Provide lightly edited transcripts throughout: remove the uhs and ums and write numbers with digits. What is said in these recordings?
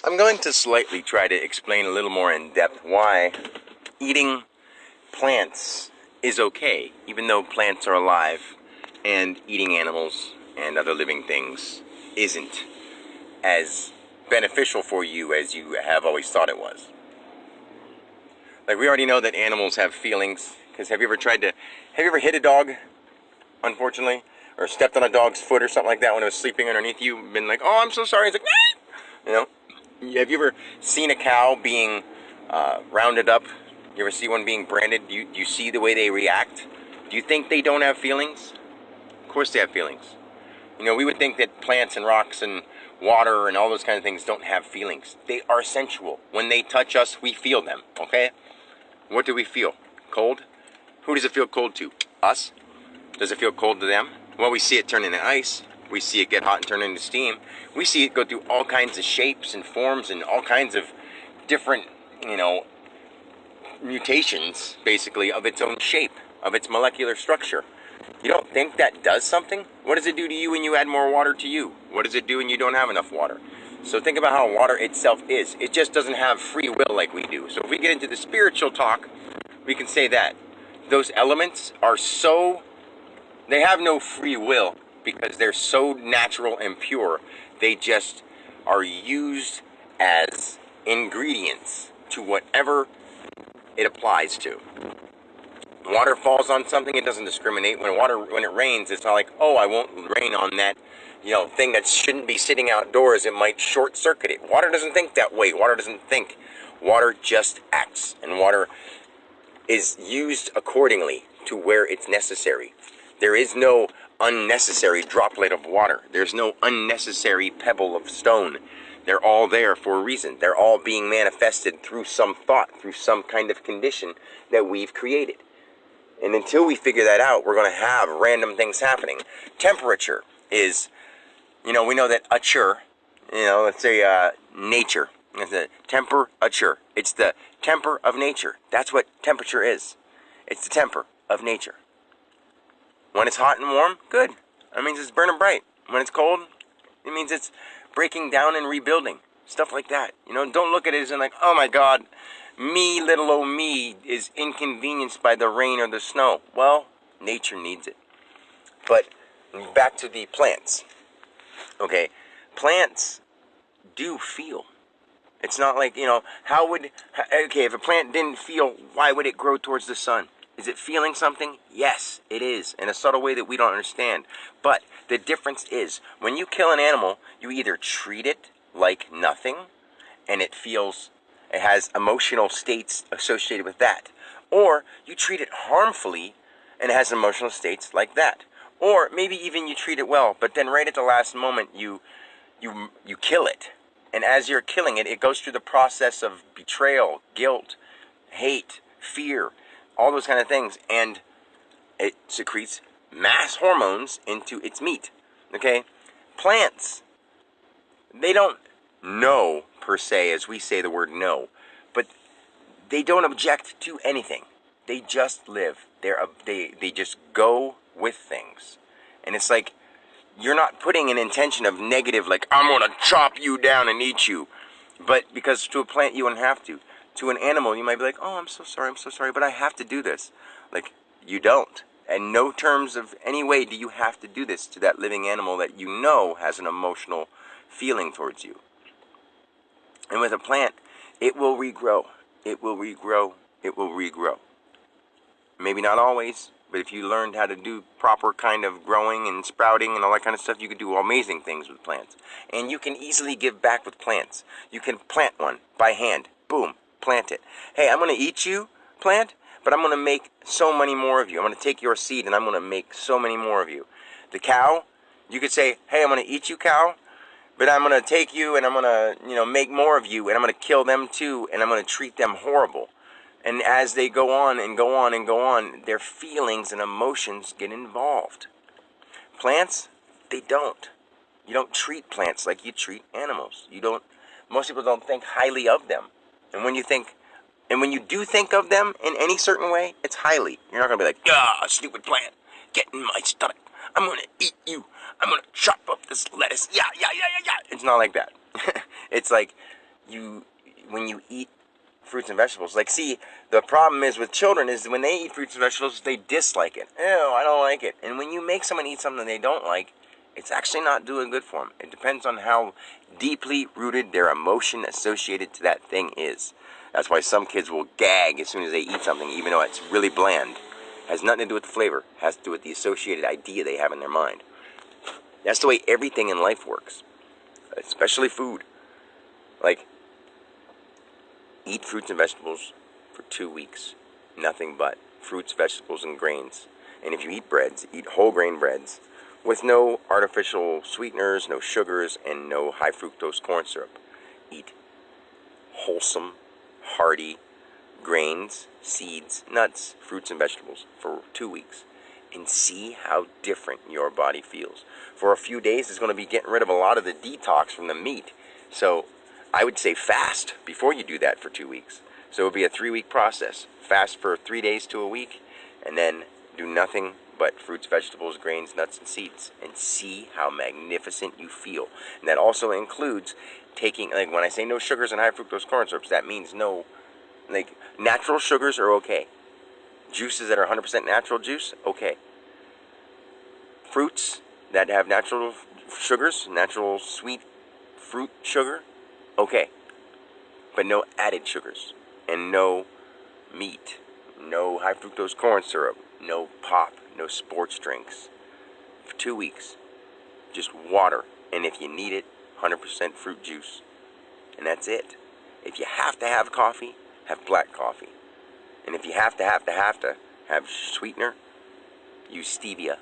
I'm going to slightly try to explain a little more in depth why eating plants is okay, even though plants are alive, and eating animals and other living things isn't as beneficial for you as you have always thought it was. Like, we already know that animals have feelings, because have you ever hit a dog, unfortunately, or stepped on a dog's foot or something like that when it was sleeping underneath you, been like, oh, I'm so sorry, it's like, you know? Have you ever seen a cow being rounded up? You ever see one being branded? Do you see the way they react? Do you think they don't have feelings? Of course they have feelings. You know, we would think that plants and rocks and water and all those kind of things don't have feelings. They are sensual. When they touch us, we feel them, okay? What do we feel? Cold? Who does it feel cold to? Us? Does it feel cold to them? Well, we see it turn into ice. We see it get hot and turn into steam. We see it go through all kinds of shapes and forms and all kinds of different, mutations, basically, of its own shape, of its molecular structure. You don't think that does something? What does it do to you when you add more water to you? What does it do when you don't have enough water? So think about how water itself is. It just doesn't have free will like we do. So if we get into the spiritual talk, we can say that those elements are they have no free will because they're so natural and pure. They just are used as ingredients to whatever it applies to. Water falls on something, it doesn't discriminate. When it rains, it's not like, oh, I won't rain on that, thing that shouldn't be sitting outdoors. It might short circuit it. Water doesn't think that way. Water doesn't think. Water just acts, and water is used accordingly to where it's necessary. There is no unnecessary droplet of water. There's no unnecessary pebble of stone. They're all there for a reason. They're all being manifested through some thought, through some kind of condition that we've created. And until we figure that out, we're going to have random things happening. Temperature is, we know that let's say nature. It's a temperature. It's the temper of nature. That's what temperature is. It's the temper of nature. When it's hot and warm, good. That means it's burning bright. When it's cold, it means it's breaking down and rebuilding. Stuff like that. Don't look at it as in like, oh my God, me, little old me, is inconvenienced by the rain or the snow. Well, nature needs it. But back to the plants. Okay, plants do feel. It's not like, if a plant didn't feel, why would it grow towards the sun? Is it feeling something? Yes, it is, in a subtle way that we don't understand. But the difference is, when you kill an animal, you either treat it like nothing, and it has emotional states associated with that. Or you treat it harmfully, and it has emotional states like that. Or maybe even you treat it well, but then right at the last moment, you kill it. And as you're killing it, it goes through the process of betrayal, guilt, hate, fear, all those kind of things, and it secretes mass hormones into its meat. Okay? Plants, they don't know per se, as we say the word no, but they don't object to anything. They just live. They just go with things. And it's like, you're not putting an intention of negative, like, I'm going to chop you down and eat you. But because to a plant, you wouldn't have to. To an animal, you might be like, oh, I'm so sorry, but I have to do this. Like, you don't. And no terms of any way do you have to do this to that living animal that you know has an emotional feeling towards you. And with a plant, it will regrow. It will regrow. It will regrow. Maybe not always, but if you learned how to do proper kind of growing and sprouting and all that kind of stuff, you could do amazing things with plants. And you can easily give back with plants. You can plant one by hand. Boom. Plant it. Hey, I'm going to eat you, plant, but I'm going to make so many more of you. I'm going to take your seed and I'm going to make so many more of you. The cow, you could say, hey, I'm going to eat you, cow, but I'm going to take you and I'm going to, make more of you, and I'm going to kill them too, and I'm going to treat them horrible. And as they go on and go on and go on, their feelings and emotions get involved. Plants, they don't. You don't treat plants like you treat animals. Most people don't think highly of them. And when you do think of them in any certain way, it's highly. You're not going to be like, stupid plant, get in my stomach. I'm going to eat you. I'm going to chop up this lettuce. Yeah. It's not like that. It's like, you when you eat fruits and vegetables, like, see, the problem is with children is when they eat fruits and vegetables, they dislike it. Ew, I don't like it. And when you make someone eat something they don't like, it's actually not doing good for them. It depends on how deeply rooted their emotion associated to that thing is. That's why some kids will gag as soon as they eat something, even though it's really bland. It has nothing to do with the flavor. It has to do with the associated idea they have in their mind. That's the way everything in life works, especially food. Like, eat fruits and vegetables for 2 weeks. Nothing but fruits, vegetables, and grains. And if you eat breads, eat whole grain breads with no artificial sweeteners, no sugars, and no high fructose corn syrup. Eat wholesome, hearty grains, seeds, nuts, fruits, and vegetables for 2 weeks. And see how different your body feels. For a few days, it's going to be getting rid of a lot of the detox from the meat. So I would say fast before you do that for 2 weeks. So it would be a 3-week process. Fast for 3 days to a week, and then do nothing but fruits, vegetables, grains, nuts, and seeds. And see how magnificent you feel. And that also includes taking, like when I say no sugars and high fructose corn syrups, that means no, like, natural sugars are okay. Juices that are 100% natural juice, okay. Fruits that have natural sugars, natural sweet fruit sugar, okay. But no added sugars. And no meat. No high fructose corn syrup. No pop. No sports drinks. For 2 weeks. Just water. And if you need it, 100% fruit juice. And that's it. If you have to have coffee, have black coffee. And if you have to have sweetener, use stevia.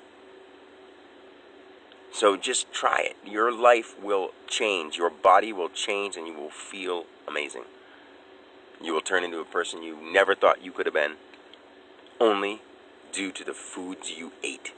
So just try it. Your life will change. Your body will change, and you will feel amazing. You will turn into a person you never thought you could have been, only due to the foods you ate.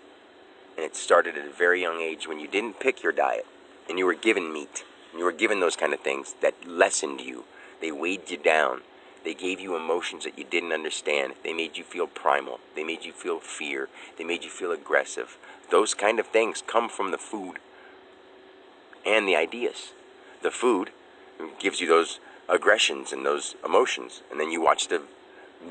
And it started at a very young age when you didn't pick your diet, and you were given meat, and you were given those kind of things that lessened you. They weighed you down. They gave you emotions that you didn't understand. They made you feel primal. They made you feel fear. They made you feel aggressive. Those kind of things come from the food and the ideas. The food gives you those aggressions and those emotions. And then you watch the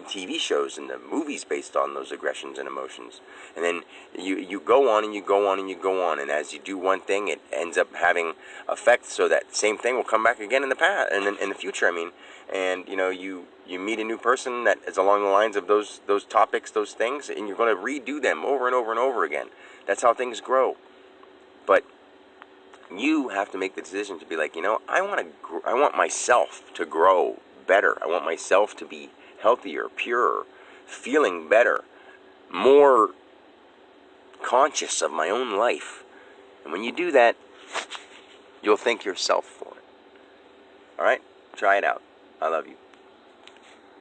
TV shows and the movies based on those aggressions and emotions. And then you go on and you go on and you go on. And as you do one thing, it ends up having effects, so that same thing will come back again in the past, and in the future, I mean. And you meet a new person that is along the lines of those topics, those things, and you're going to redo them over and over and over again. That's how things grow. But you have to make the decision to be like, I want myself to grow better. I want myself to be healthier, purer, feeling better, more conscious of my own life. And when you do that, you'll thank yourself for it. All right? Try it out. I love you.